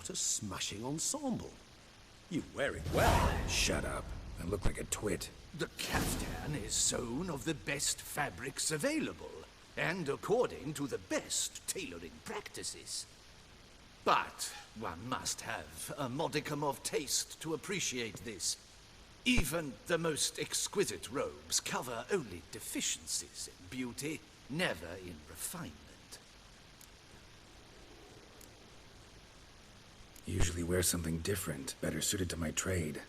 What a smashing ensemble. You wear it well. Shut up. I look like a twit. The caftan is sewn of the best fabrics available, and according to the best tailoring practices. But one must have a modicum of taste to appreciate this. Even the most exquisite robes cover only deficiencies in beauty, never in refinement. Usually wear something different, better suited to my trade.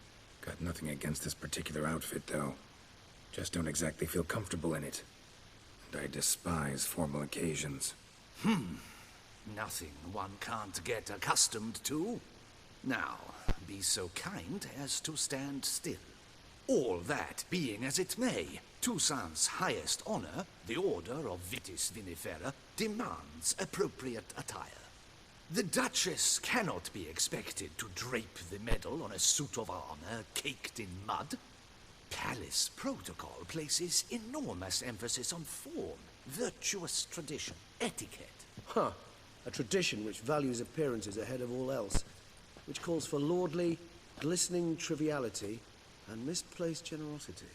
Got nothing against this particular outfit, though. Just don't exactly feel comfortable in it. And I despise formal occasions. Nothing one can't get accustomed to. Now, be so kind as to stand still. All that being as it may, Toussaint's highest honor, the Order of Vitis Vinifera, demands appropriate attire. The Duchess cannot be expected to drape the medal on a suit of armor caked in mud. Palace protocol places enormous emphasis on form, virtuous tradition, etiquette. Huh. A tradition which values appearances ahead of all else, which calls for lordly, glistening triviality and misplaced generosity.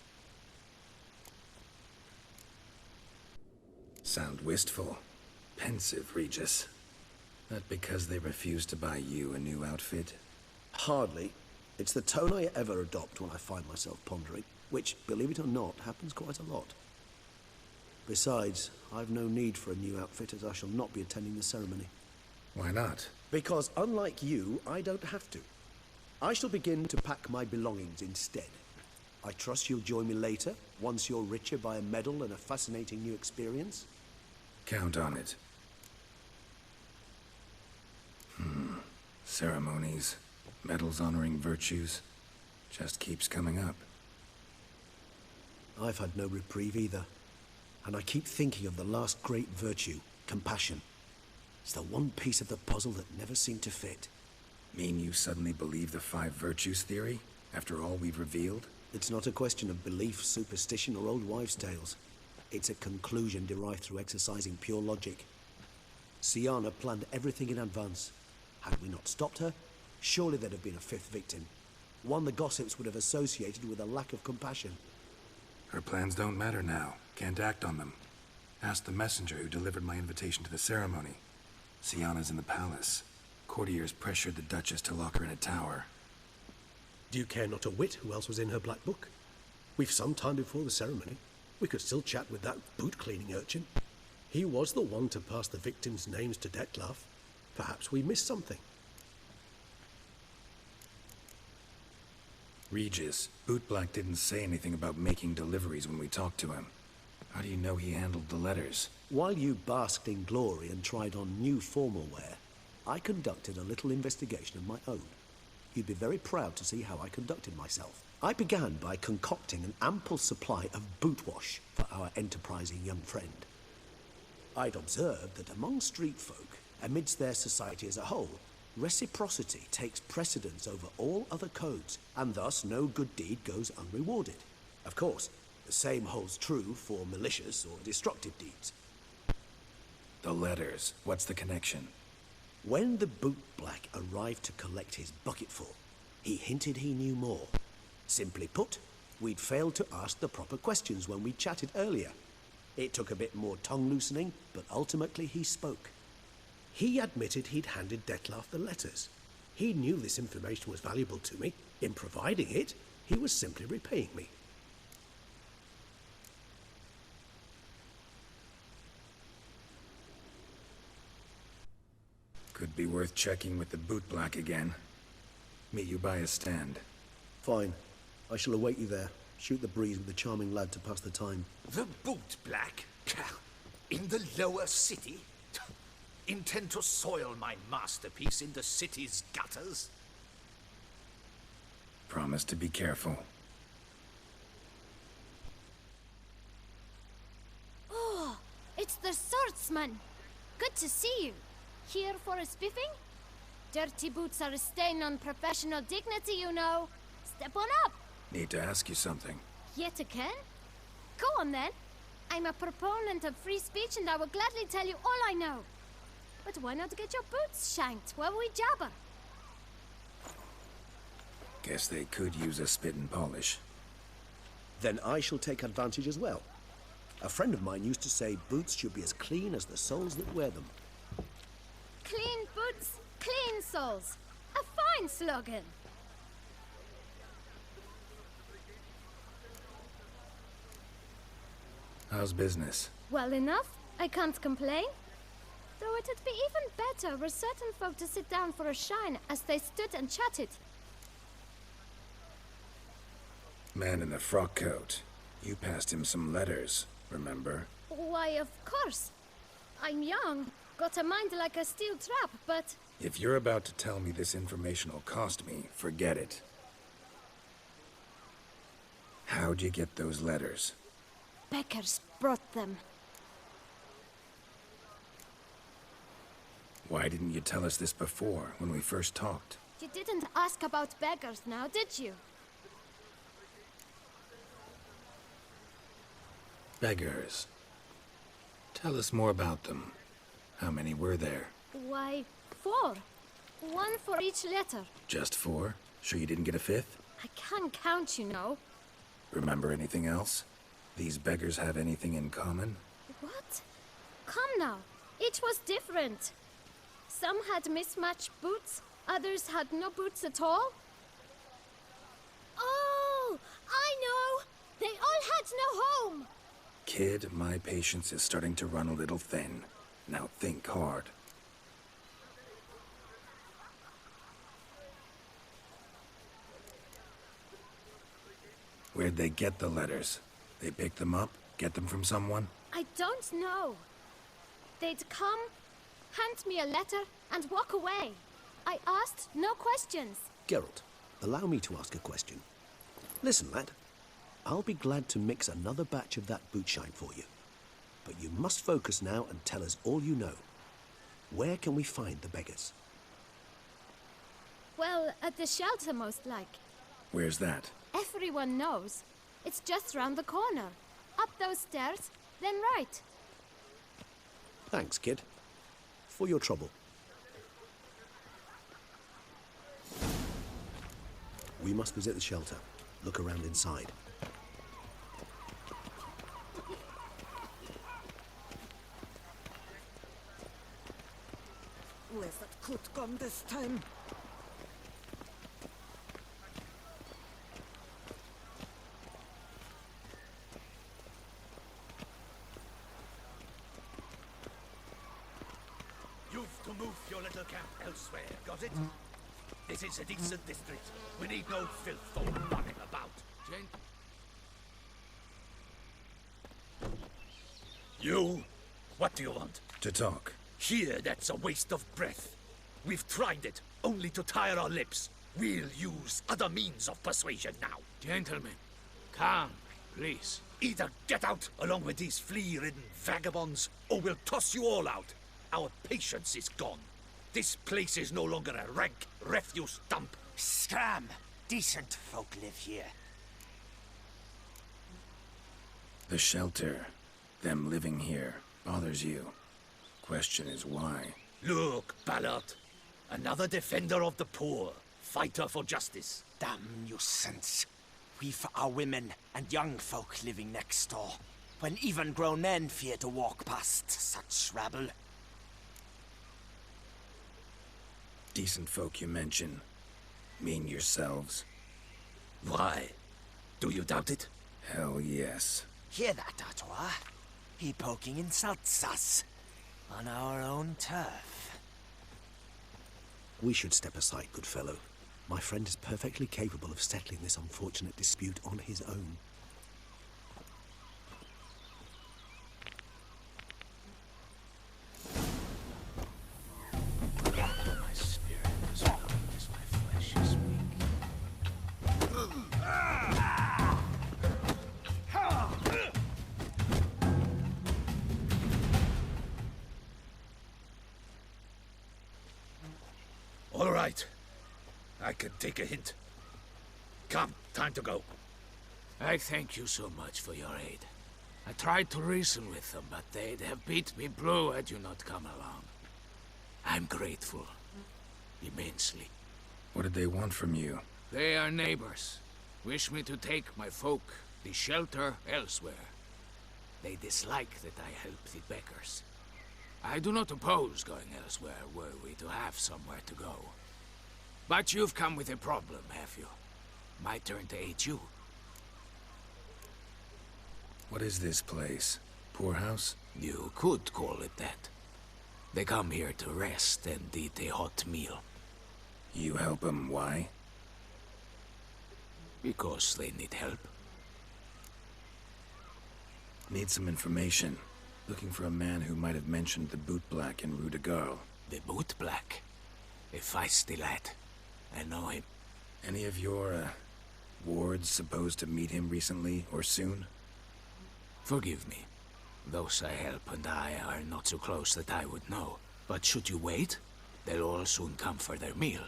Sound wistful. Pensive, Regis. Not because they refuse to buy you a new outfit? Hardly. It's the tone I ever adopt when I find myself pondering, which, believe it or not, happens quite a lot. Besides, I've no need for a new outfit, as I shall not be attending the ceremony. Why not? Because, unlike you, I don't have to. I shall begin to pack my belongings instead. I trust you'll join me later, once you're richer by a medal and a fascinating new experience? Count on it. Ceremonies, medals honoring virtues, just keeps coming up. I've had no reprieve either. And I keep thinking of the last great virtue, compassion. It's the one piece of the puzzle that never seemed to fit. Mean you suddenly believe the 5 virtues theory, after all we've revealed? It's not a question of belief, superstition, or old wives' tales. It's a conclusion derived through exercising pure logic. Siana planned everything in advance. Had we not stopped her, surely there'd have been a 5th victim. One the gossips would have associated with a lack of compassion. Her plans don't matter now. Can't act on them. Ask the messenger who delivered my invitation to the ceremony. Siana's in the palace. Courtiers pressured the Duchess to lock her in a tower. Do you care not a whit who else was in her black book? We've some time before the ceremony. We could still chat with that boot-cleaning urchin. He was the one to pass the victims' names to Detlef. Perhaps we missed something. Regis, Bootblack didn't say anything about making deliveries when we talked to him. How do you know he handled the letters? While you basked in glory and tried on new formal wear, I conducted a little investigation of my own. You'd be very proud to see how I conducted myself. I began by concocting an ample supply of boot wash for our enterprising young friend. I'd observed that among street folk, amidst their society as a whole, reciprocity takes precedence over all other codes, and thus no good deed goes unrewarded. Of course, the same holds true for malicious or destructive deeds. The letters, what's the connection? When the bootblack arrived to collect his bucketful, he hinted he knew more. Simply put, we'd failed to ask the proper questions when we chatted earlier. It took a bit more tongue-loosening, but ultimately he spoke. He admitted he'd handed Detlef the letters. He knew this information was valuable to me. In providing it, he was simply repaying me. Could be worth checking with the bootblack again. Meet you by a stand. Fine. I shall await you there. Shoot the breeze with the charming lad to pass the time. The bootblack? In the lower city? Intend to soil my masterpiece in the city's gutters? Promise to be careful. Oh, it's the swordsman. Good to see you. Here for a spiffing? Dirty boots are a stain on professional dignity, you know. Step on up. Need to ask you something. Yet again? Go on then. I'm a proponent of free speech and I will gladly tell you all I know. But why not get your boots shanked while we jabber? Guess they could use a spit and polish. Then I shall take advantage as well. A friend of mine used to say boots should be as clean as the soles that wear them. Clean boots, clean souls. A fine slogan. How's business? Well enough. I can't complain. Though it'd be even better were certain folk to sit down for a shine as they stood and chatted. Man in the frock coat. You passed him some letters, remember? Why, of course. I'm young, got a mind like a steel trap, but... If you're about to tell me this information will cost me, forget it. How'd you get those letters? Beggars brought them. Why didn't you tell us this before, when we first talked? You didn't ask about beggars now, did you? Beggars. Tell us more about them. How many were there? Why, 4. 1 for each letter. Just 4? Sure you didn't get a 5th? I can't count, you know. Remember anything else? These beggars have anything in common? What? Come now. Each was different. Some had mismatched boots, others had no boots at all. Oh, I know! They all had no home! Kid, my patience is starting to run a little thin. Now think hard. Where'd they get the letters? They pick them up? Get them from someone? I don't know. They'd come, hand me a letter, and walk away. I asked no questions. Geralt, allow me to ask a question. Listen, lad. I'll be glad to mix another batch of that boot shine for you. But you must focus now and tell us all you know. Where can we find the beggars? Well, at the shelter, most like. Where's that? Everyone knows. It's just round the corner. Up those stairs, then right. Thanks, kid. For your trouble. We must visit the shelter. Look around inside. Where's that coot gone this time? You've to move your little camp elsewhere, got it? This is a decent district. We need no filth or mucking about. You? What do you want? To talk. Here, that's a waste of breath. We've tried it, only to tire our lips. We'll use other means of persuasion now. Gentlemen, calm, please. Either get out along with these flea-ridden vagabonds, or we'll toss you all out. Our patience is gone. This place is no longer a rank refuse dump. Scram! Decent folk live here. The shelter, them living here, bothers you. Question is why? Look, Ballard. Another defender of the poor. Fighter for justice. Damn nuisance. We've our women and young folk living next door, when even grown men fear to walk past such rabble. Decent folk you mention. Mean yourselves? Why? Do you doubt it? Hell yes. Hear that, Artois? He poking insults us. On our own turf. We should step aside, good fellow. My friend is perfectly capable of settling this unfortunate dispute on his own. My spirit is willing as my flesh is weak. All right. I can take a hint. Come, time to go. I thank you so much for your aid. I tried to reason with them, but they'd have beat me blue had you not come along. I'm grateful. Immensely. What did they want from you? They are neighbors. Wish me to take my folk the shelter elsewhere. They dislike that I help the beggars. I do not oppose going elsewhere were we to have somewhere to go. But you've come with a problem, have you? My turn to aid you. What is this place? Poorhouse? You could call it that. They come here to rest and eat a hot meal. You help them, why? Because they need help. Need some information. Looking for a man who might have mentioned the bootblack in Rue de Garl. The bootblack? A feisty lad. I know him. Any of your, wards supposed to meet him recently or soon? Forgive me. Those I help and I are not so close that I would know. But should you wait, they'll all soon come for their meal.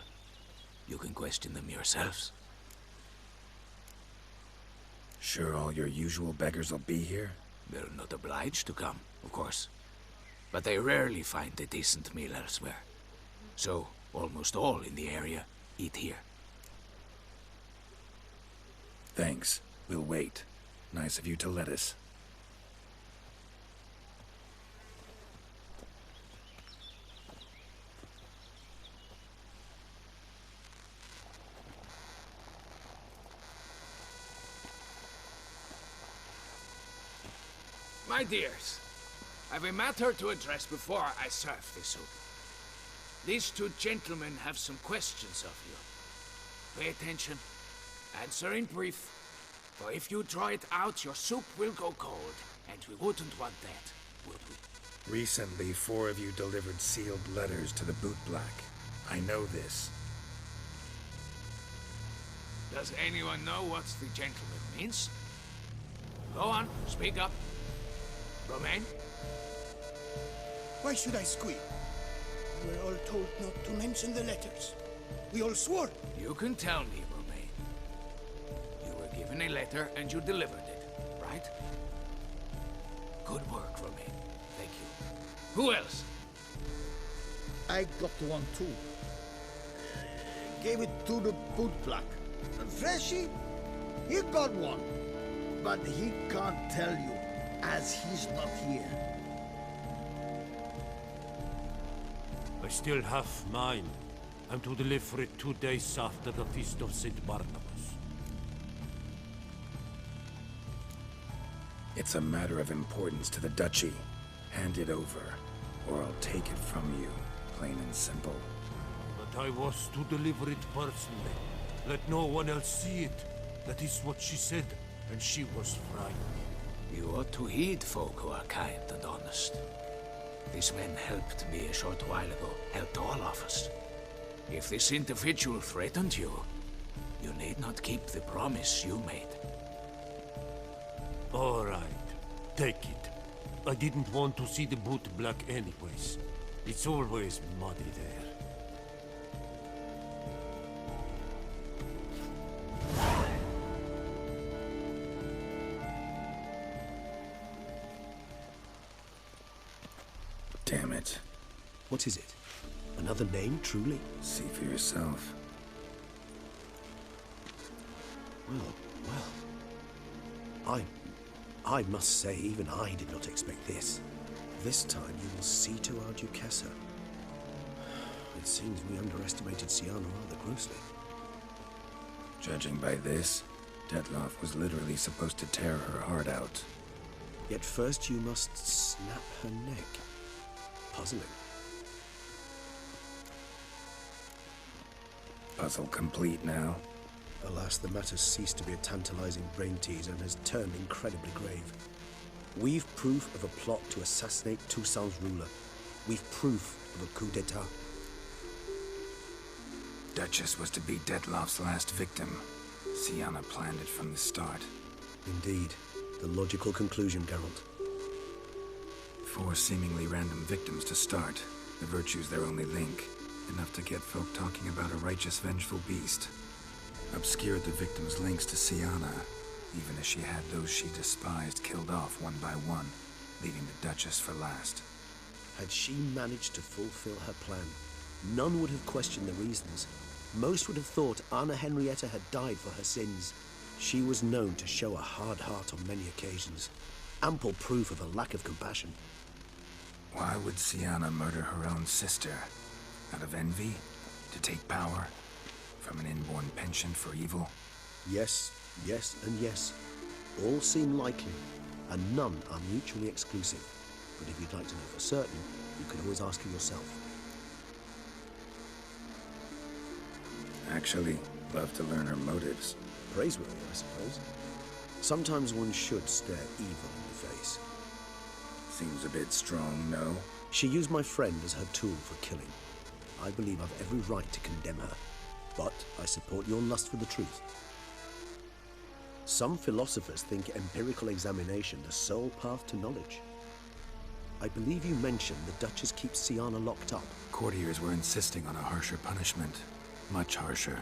You can question them yourselves. Sure all your usual beggars will be here? They're not obliged to come, of course. But they rarely find a decent meal elsewhere. So, almost all in the area eat here. Thanks. We'll wait. Nice of you to let us. My dears, I've a matter to address before I serve the soup. These two gentlemen have some questions of you. Pay attention. Answer in brief. For if you draw it out, your soup will go cold. And we wouldn't want that, would we? Recently, 4 of you delivered sealed letters to the bootblack. I know this. Does anyone know what the gentleman means? Go on, speak up. Romain? Why should I squeal? We were all told not to mention the letters. We all swore. You can tell me, Romain. You were given a letter and you delivered it, right? Good work, Romain. Thank you. Who else? I got one too. Gave it to the bootblack. Freshie, he got one. But he can't tell you, as he's not here. I still have mine. I'm to deliver it 2 days after the Feast of St. Barnabas. It's a matter of importance to the Duchy. Hand it over, or I'll take it from you, plain and simple. But I was to deliver it personally. Let no one else see it. That is what she said, and she was frightened. You ought to heed folk who are kind and honest. These men helped me a short while ago, helped all of us. If this individual threatened you, you need not keep the promise you made. All right, take it. I didn't want to see the bootblack anyways. It's always muddy there. Damn it. What is it? Another name, truly? See for yourself. Well. I must say, even I did not expect this. This time you will see to our Duchessa. It seems we underestimated Sienna rather grossly. Judging by this, Detloff was literally supposed to tear her heart out. Yet first you must snap her neck. Puzzling. Puzzle complete now. Alas, the matter's ceased to be a tantalizing brain tease and has turned incredibly grave. We've proof of a plot to assassinate Toussaint's ruler. We've proof of a coup d'etat. Duchess was to be Detloff's last victim. Sienna planned it from the start. Indeed. The logical conclusion, Geralt. 4 seemingly random victims to start. The virtue's their only link. Enough to get folk talking about a righteous, vengeful beast. Obscured the victims' links to Sienna, even as she had those she despised killed off one by one, leaving the Duchess for last. Had she managed to fulfill her plan, none would have questioned the reasons. Most would have thought Anna Henrietta had died for her sins. She was known to show a hard heart on many occasions. Ample proof of a lack of compassion. Why would Sienna murder her own sister? Out of envy? To take power? From an inborn penchant for evil? Yes, yes, and yes. All seem likely, and none are mutually exclusive. But if you'd like to know for certain, you can always ask her yourself. Actually, love to learn her motives. Praiseworthy, I suppose. Sometimes one should stare evil in the face. Seems a bit strong, no? She used my friend as her tool for killing. I believe I've every right to condemn her, but I support your lust for the truth. Some philosophers think empirical examination the sole path to knowledge. I believe you mentioned the Duchess keeps Sienna locked up. Courtiers were insisting on a harsher punishment. Much harsher.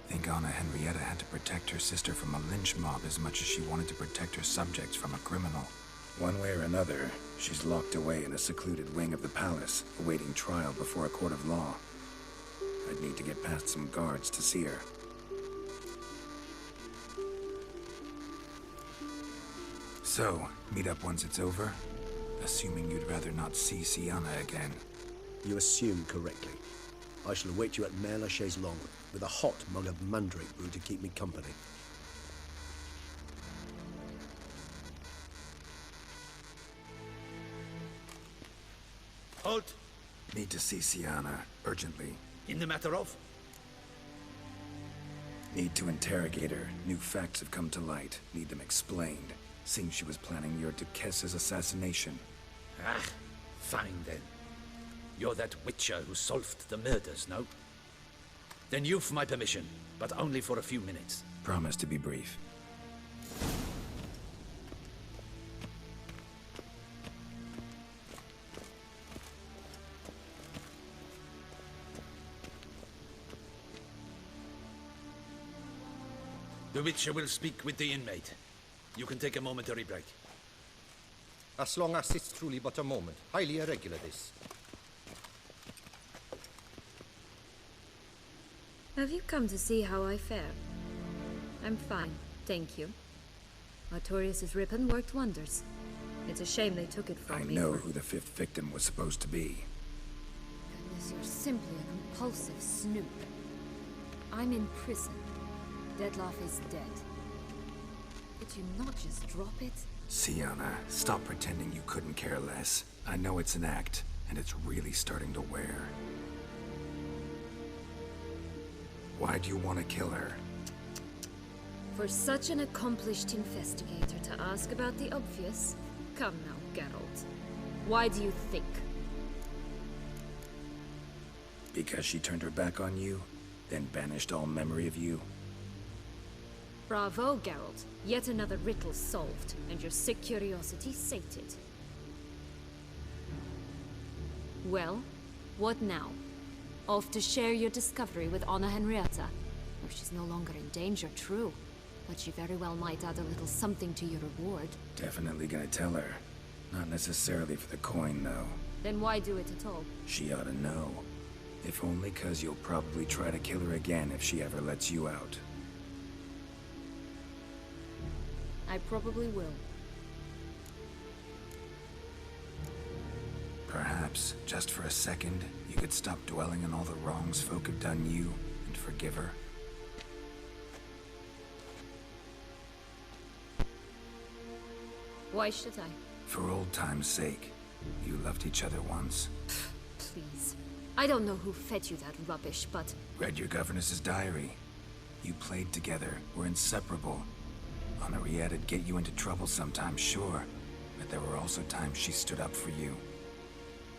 Think Anna Henrietta had to protect her sister from a lynch mob as much as she wanted to protect her subjects from a criminal. One way or another, she's locked away in a secluded wing of the palace, awaiting trial before a court of law. I'd need to get past some guards to see her. So, meet up once it's over? Assuming you'd rather not see Sienna again. You assume correctly. I shall await you at Mère la Chaise Longue, with a hot mug of mandrake brew to keep me company. Halt! Need to see Sienna, urgently. In the matter of? Need to interrogate her. New facts have come to light. Need them explained. Seems she was planning your Duchess's assassination. Ah, fine then. You're that witcher who solved the murders, no? Then you've my permission, but only for a few minutes. Promise to be brief. The witcher will speak with the inmate. You can take a momentary break. As long as it's truly but a moment. Highly irregular, this. Have you come to see how I fare? I'm fine, thank you. Artorius' ribbon worked wonders. It's a shame they took it from me. I know who the fifth victim was supposed to be. Goodness, you're simply a compulsive snoop. I'm in prison. Deadloff is dead. Could you not just drop it? Sienna, stop pretending you couldn't care less. I know it's an act, and it's really starting to wear. Why do you want to kill her? For such an accomplished investigator to ask about the obvious? Come now, Geralt. Why do you think? Because she turned her back on you, then banished all memory of you? Bravo, Geralt. Yet another riddle solved, and your sick curiosity sated. Well, what now? Off to share your discovery with Anna Henrietta? Oh, she's no longer in danger, true. But she very well might add a little something to your reward. Definitely gonna tell her. Not necessarily for the coin, though. Then why do it at all? She ought to know. If only 'cause you'll probably try to kill her again if she ever lets you out. I probably will. Perhaps, just for a second, you could stop dwelling on all the wrongs folk have done you and forgive her. Why should I? For old time's sake. You loved each other once. Please. I don't know who fed you that rubbish, but... Read your governess's diary. You played together, were inseparable. Henriette'd get you into trouble sometimes, sure. But there were also times she stood up for you.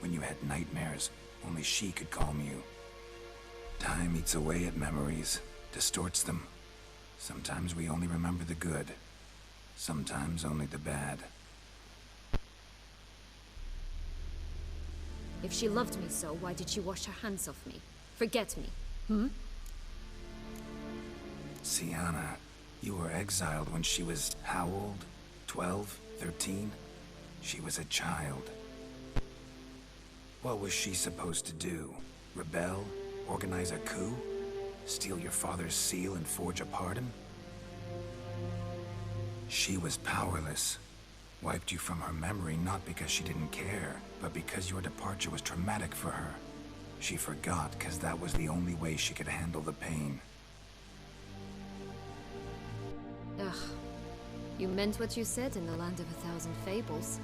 When you had nightmares, only she could calm you. Time eats away at memories, distorts them. Sometimes we only remember the good. Sometimes only the bad. If she loved me so, why did she wash her hands off me? Forget me, hmm? Sienna, you were exiled when she was how old? 12? 13? She was a child. What was she supposed to do? Rebel? Organize a coup? Steal your father's seal and forge a pardon? She was powerless. Wiped you from her memory not because she didn't care, but because your departure was traumatic for her. She forgot because that was the only way she could handle the pain. Ugh. You meant what you said in the Land of a Thousand Fables.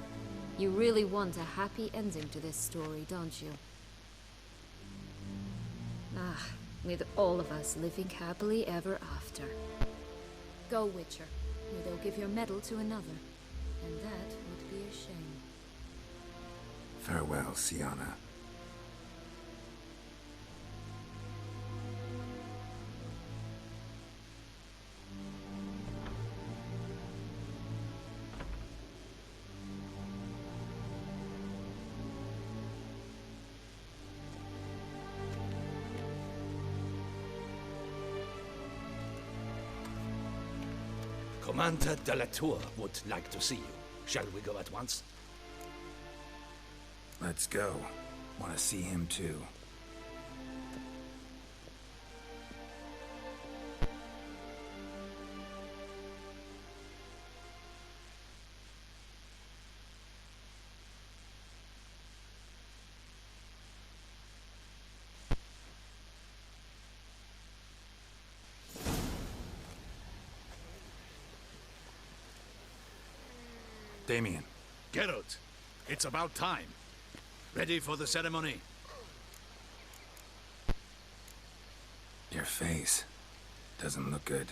You really want a happy ending to this story, don't you? Ah, with all of us living happily ever after. Go, Witcher, or they'll give your medal to another. And that would be a shame. Farewell, Siana. Commander de la Tour would like to see you. Shall we go at once? Let's go. Want to see him too. Damien. Geralt, it's about time. Ready for the ceremony? Your face doesn't look good.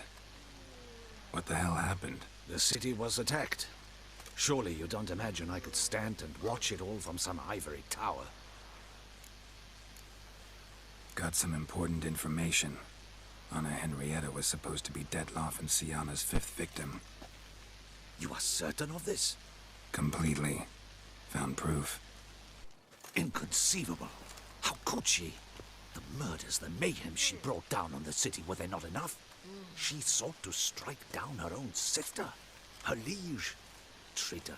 What the hell happened? The city was attacked. Surely you don't imagine I could stand and watch it all from some ivory tower. Got some important information. Anna Henrietta was supposed to be Detloff and Siana's 5th victim. You are certain of this? Completely. Found proof. Inconceivable. How could she? The murders, the mayhem she brought down on the city, were they not enough? She sought to strike down her own sister, her liege. Traitor.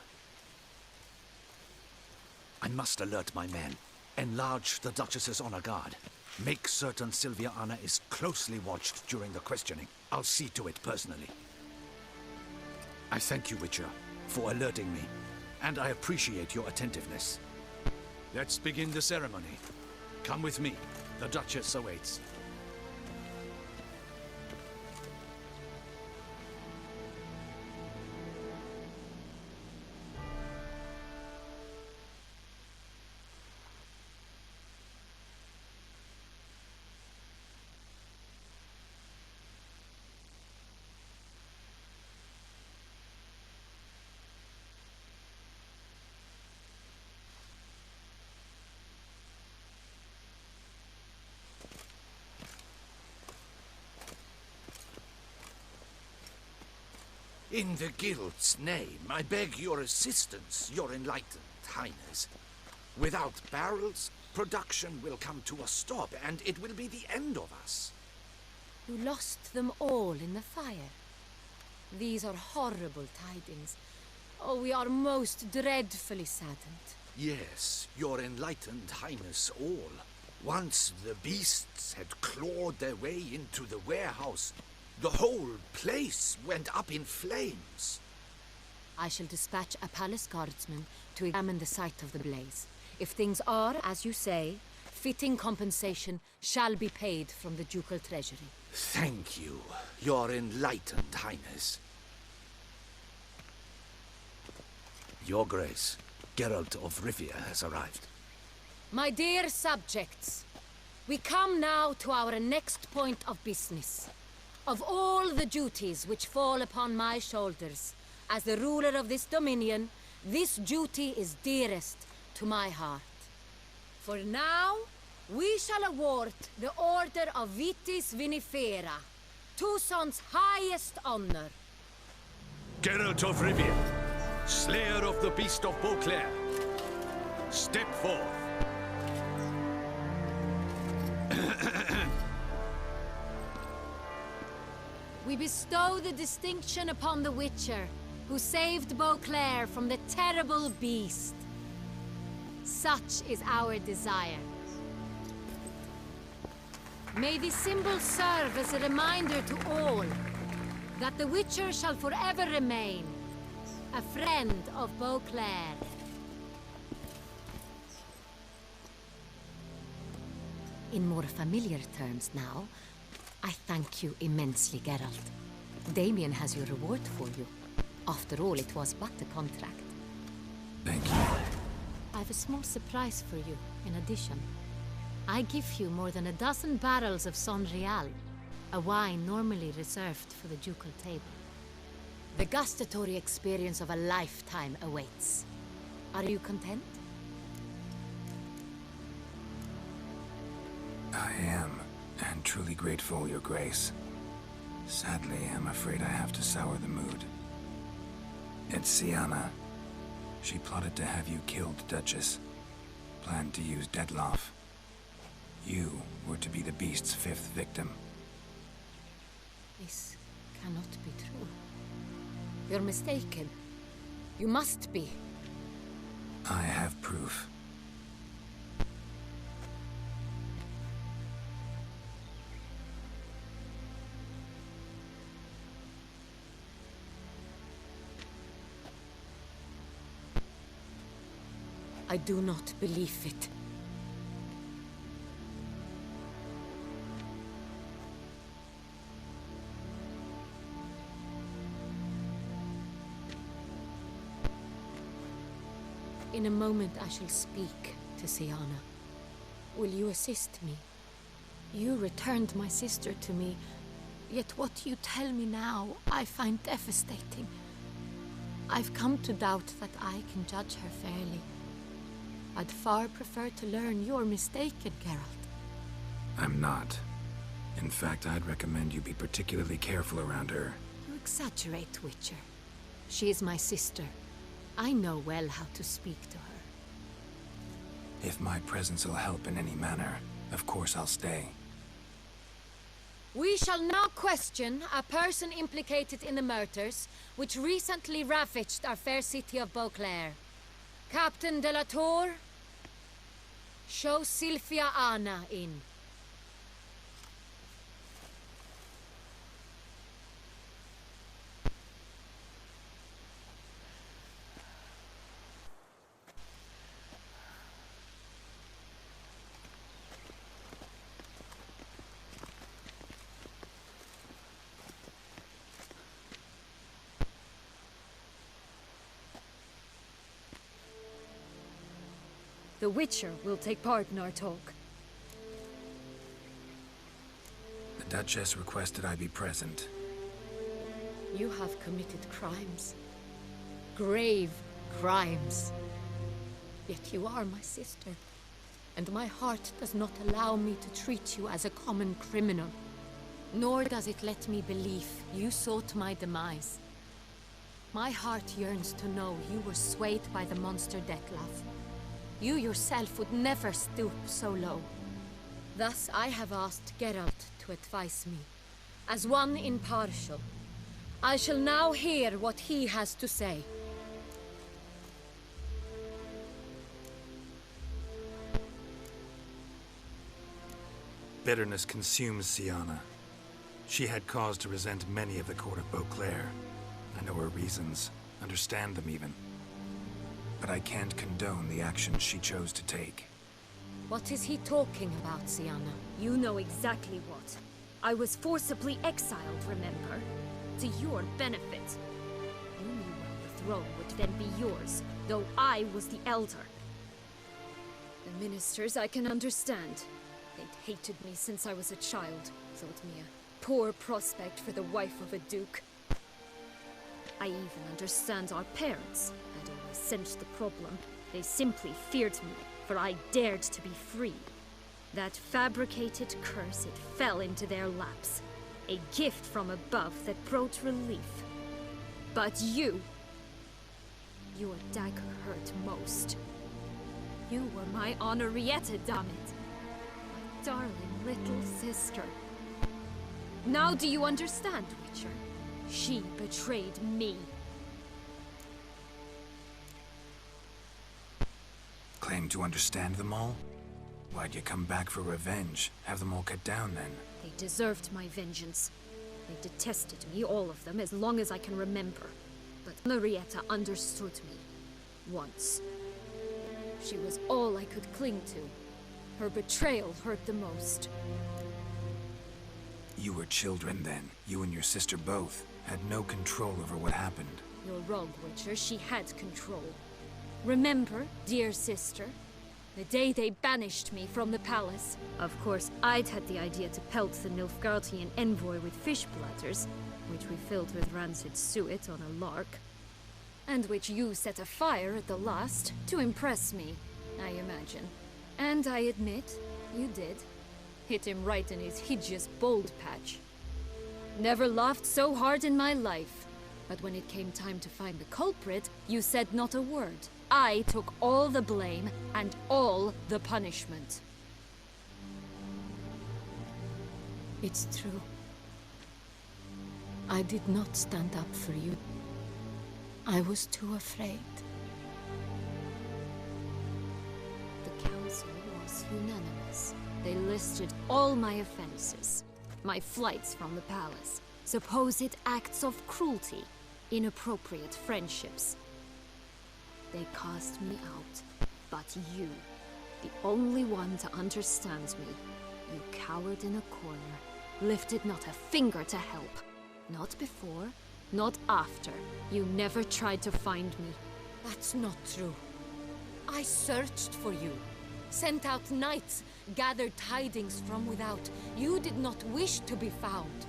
I must alert my men. Enlarge the Duchess's honor guard. Make certain Sylvia Anna is closely watched during the questioning. I'll see to it personally. I thank you, Witcher, for alerting me, and I appreciate your attentiveness. Let's begin the ceremony. Come with me. The Duchess awaits. In the Guild's name, I beg your assistance, your enlightened highness. Without barrels, production will come to a stop, and it will be the end of us. You lost them all in the fire. These are horrible tidings. Oh, we are most dreadfully saddened. Yes, your enlightened highness all. Once the beasts had clawed their way into the warehouse, the whole place went up in flames. I shall dispatch a palace guardsman to examine the site of the blaze. If things are, as you say, fitting compensation shall be paid from the ducal treasury. Thank you, your enlightened highness. Your Grace, Geralt of Rivia has arrived. My dear subjects, we come now to our next point of business. Of all the duties which fall upon my shoulders, as the ruler of this dominion, this duty is dearest to my heart. For now, we shall award the Order of Vitis Vinifera, Tucson's highest honor. Geralt of Rivia, slayer of the beast of Beauclair, step forth. We bestow the distinction upon the Witcher, who saved Beauclair from the terrible beast. Such is our desire. May this symbol serve as a reminder to all that the Witcher shall forever remain a friend of Beauclair. In more familiar terms now, I thank you immensely, Geralt. Damien has your reward for you. After all, it was but a contract. Thank you. I have a small surprise for you, in addition. I give you more than 12 barrels of Son Real, a wine normally reserved for the ducal table. The gustatory experience of a lifetime awaits. Are you content? I am, and truly grateful, Your Grace. Sadly, I'm afraid I have to sour the mood. It's Sienna. She plotted to have you killed, Duchess. Planned to use Detloff. You were to be the beast's 5th victim. This cannot be true. You're mistaken. You must be. I have proof. I do not believe it. In a moment I shall speak to Sienna. Will you assist me? You returned my sister to me, yet what you tell me now I find devastating. I've come to doubt that I can judge her fairly. I'd far prefer to learn you're mistaken, Geralt. I'm not. In fact, I'd recommend you be particularly careful around her. You exaggerate, Witcher. She is my sister. I know well how to speak to her. If my presence will help in any manner, of course I'll stay. We shall now question a person implicated in the murders which recently ravaged our fair city of Beauclair. Captain de la Tour, show Sylvia Anna in. The Witcher will take part in our talk. The Duchess requested I be present. You have committed crimes. Grave crimes. Yet you are my sister. And my heart does not allow me to treat you as a common criminal. Nor does it let me believe you sought my demise. My heart yearns to know you were swayed by the monster Detloff. You yourself would never stoop so low. Thus I have asked Geralt to advise me, as one impartial. I shall now hear what he has to say. Bitterness consumes Sienna. She had cause to resent many of the court of Beauclair. I know her reasons, understand them even. But I can't condone the actions she chose to take. What is he talking about, Sienna? You know exactly what. I was forcibly exiled, remember? To your benefit. You knew well the throne would then be yours, though I was the elder. The ministers I can understand. They'd hated me since I was a child, thought me a poor prospect for the wife of a duke. I even understand our parents. I'd always sensed the problem. They simply feared me, for I dared to be free. That fabricated curse, it fell into their laps. A gift from above that brought relief. But you... your dagger hurt most. You were my Henrietta, damn it. My darling little sister. Now do you understand, Witcher? She betrayed me. Claim to understand them all? Why'd you come back for revenge? Have them all cut down, then? They deserved my vengeance. They detested me, all of them, as long as I can remember. But Marietta understood me. Once. She was all I could cling to. Her betrayal hurt the most. You were children then. You and your sister both had no control over what happened. You're wrong, Witcher. She had control. Remember, dear sister? The day they banished me from the palace. Of course, I'd had the idea to pelt the Nilfgaardian envoy with fish platters, which we filled with rancid suet on a lark. And which you set afire at the last, to impress me, I imagine. And I admit, you did. Hit him right in his hideous bald patch. Never laughed so hard in my life. But when it came time to find the culprit, you said not a word. I took all the blame and all the punishment. It's true. I did not stand up for you. I was too afraid. The council was unanimous. They listed all my offenses. My flights from the palace, supposed acts of cruelty, inappropriate friendships. They cast me out. But you, the only one to understand me, you cowered in a corner, lifted not a finger to help. Not before, not after. You never tried to find me. That's not true. I searched for you. Sent out knights, gathered tidings from without. You did not wish to be found.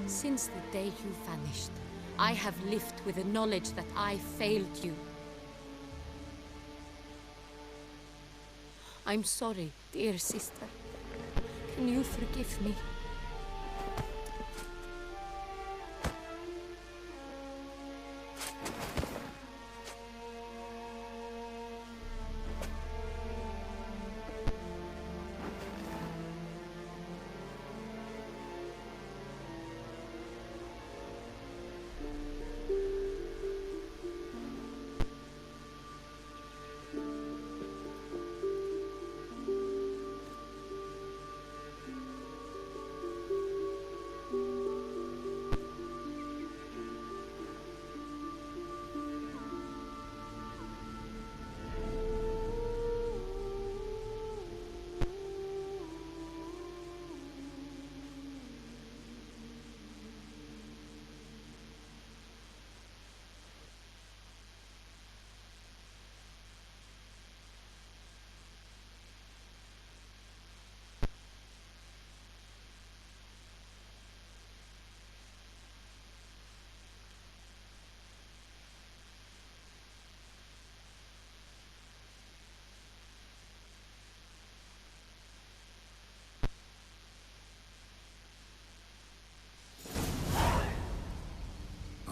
Since the day you vanished, I have lived with the knowledge that I failed you. I'm sorry, dear sister. Can you forgive me?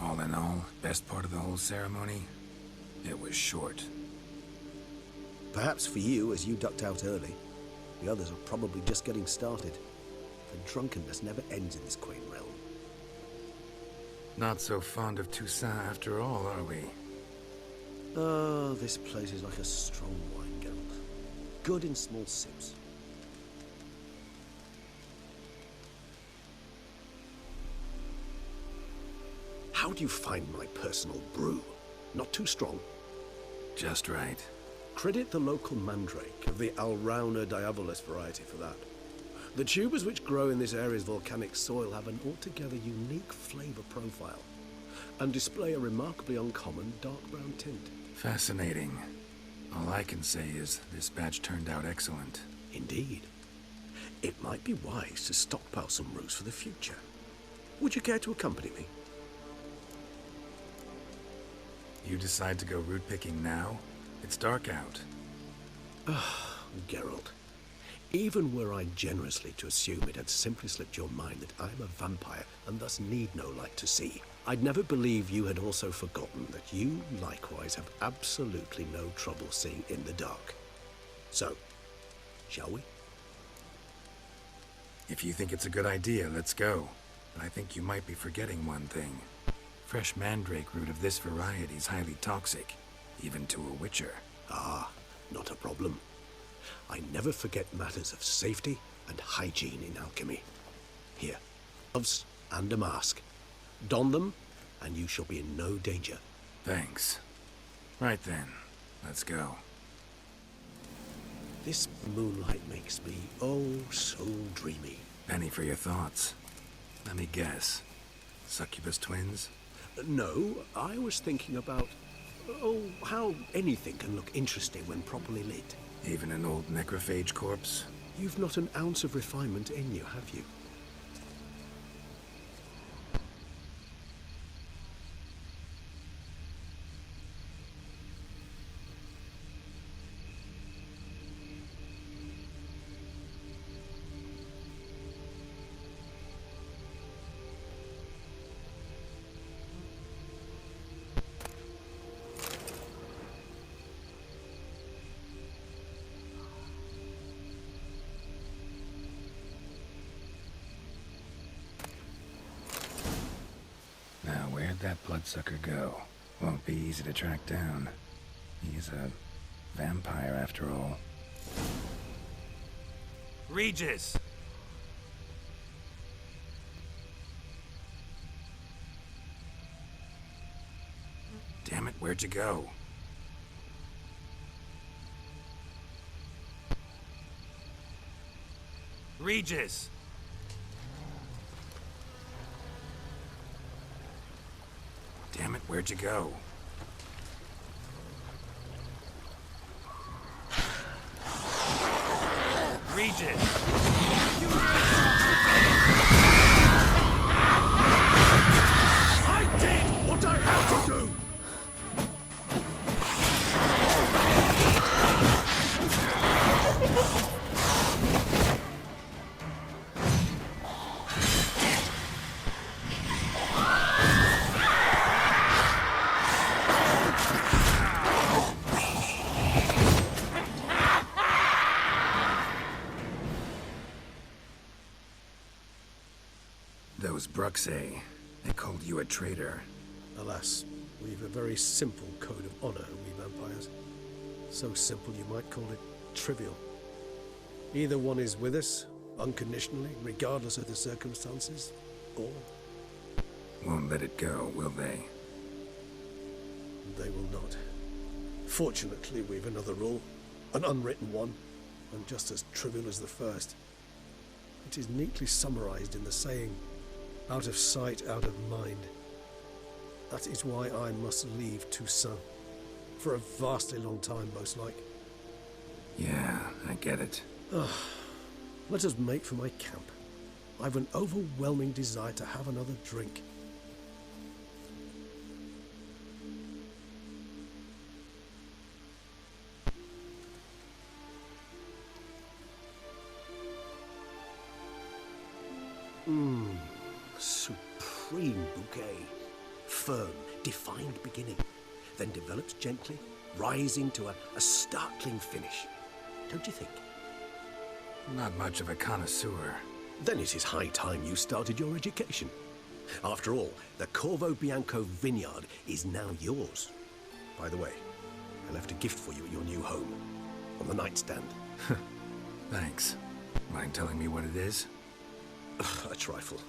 All in all, best part of the whole ceremony? It was short. Perhaps for you, as you ducked out early. The others are probably just getting started. For drunkenness never ends in this quaint realm. Not so fond of Toussaint after all, are we? Oh, this place is like a strong wine, Geralt. Good in small sips. How do you find my personal brew? Not too strong? Just right. Credit the local mandrake of the Alrauna diabolus variety for that. The tubers which grow in this area's volcanic soil have an altogether unique flavor profile and display a remarkably uncommon dark brown tint. Fascinating. All I can say is this batch turned out excellent. Indeed. It might be wise to stockpile some roots for the future. Would you care to accompany me? You decide to go root picking now? It's dark out. Ah, Geralt. Even were I generously to assume it had simply slipped your mind that I'm a vampire and thus need no light to see, I'd never believe you had also forgotten that you likewise have absolutely no trouble seeing in the dark. So, shall we? If you think it's a good idea, let's go. But I think you might be forgetting one thing. Fresh mandrake root of this variety is highly toxic, even to a witcher. Ah, not a problem. I never forget matters of safety and hygiene in alchemy. Here, gloves and a mask. Don them, and you shall be in no danger. Thanks. Right then, let's go. This moonlight makes me, oh, so dreamy. Penny for your thoughts. Let me guess. Succubus twins? No, I was thinking about, oh, how anything can look interesting when properly lit. Even an old necrophage corpse? You've not an ounce of refinement in you, have you? Where'd that bloodsucker go? Won't be easy to track down. He's a vampire after all. Regis! Damn it, where'd you go? Regis! Damn it, where'd you go? Regis! I did what I had to do! Those Bruxay, they called you a traitor. Alas, we've a very simple code of honor, we vampires. So simple you might call it trivial. Either one is with us, unconditionally, regardless of the circumstances, or... Won't let it go, will they? They will not. Fortunately, we've another rule, an unwritten one, and just as trivial as the first. It is neatly summarized in the saying, out of sight, out of mind. That is why I must leave Toussaint. For a vastly long time, most like. Yeah, I get it. Let us make for my camp. I've an overwhelming desire to have another drink. Supreme bouquet. Firm, defined beginning. Then develops gently, rising to a startling finish. Don't you think? Not much of a connoisseur. Then it is high time you started your education. After all, the Corvo Bianco vineyard is now yours. By the way, I left a gift for you at your new home. On the nightstand. Thanks. Mind telling me what it is? A trifle.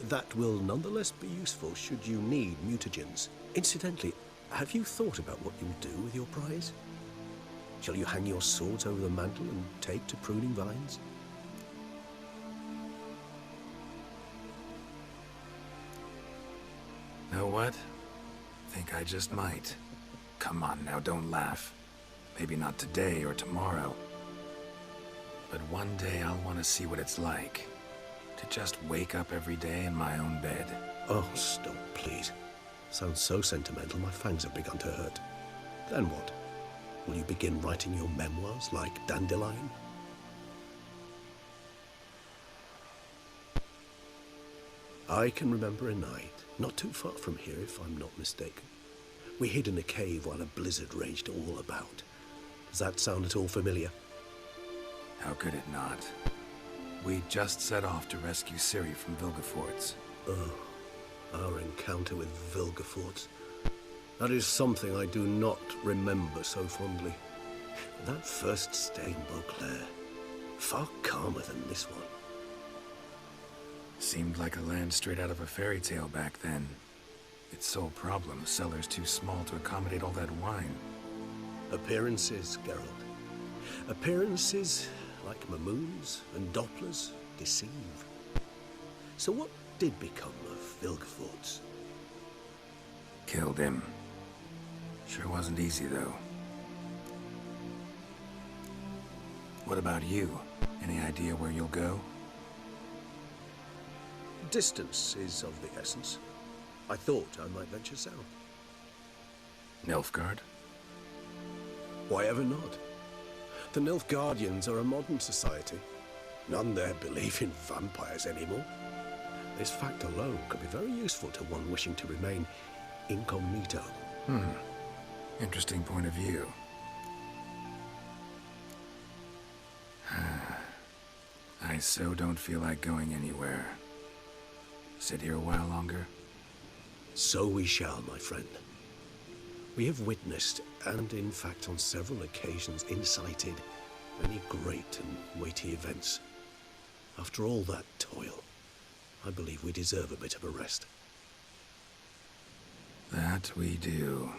That will nonetheless be useful should you need mutagens. Incidentally, have you thought about what you'll do with your prize? Shall you hang your swords over the mantle and take to pruning vines? Know what? Think I just might. Come on now, don't laugh. Maybe not today or tomorrow. But one day I'll want to see what it's like. To just wake up every day in my own bed. Oh, stop, please. Sounds so sentimental, my fangs have begun to hurt. Then what? Will you begin writing your memoirs like Dandelion? I can remember a night, not too far from here if I'm not mistaken. We hid in a cave while a blizzard raged all about. Does that sound at all familiar? How could it not? We just set off to rescue Ciri from Vilgefortz. Oh, our encounter with Vilgefortz. That is something I do not remember so fondly. That first stay in Beauclair, far calmer than this one. Seemed like a land straight out of a fairy tale back then. Its sole problem, cellars too small to accommodate all that wine. Appearances, Geralt. Appearances, like Mamoons and Dopplers, deceive. So what did become of Vilgefortz? Killed him. Sure wasn't easy, though. What about you? Any idea where you'll go? Distance is of the essence. I thought I might venture south. Nilfgaard? Why ever not? The Nilfgaardians are a modern society. None there believe in vampires anymore. This fact alone could be very useful to one wishing to remain incognito. Interesting point of view. I so don't feel like going anywhere. Sit here a while longer? So we shall, my friend. We have witnessed, and in fact on several occasions incited, many great and weighty events. After all that toil, I believe we deserve a bit of a rest. That we do.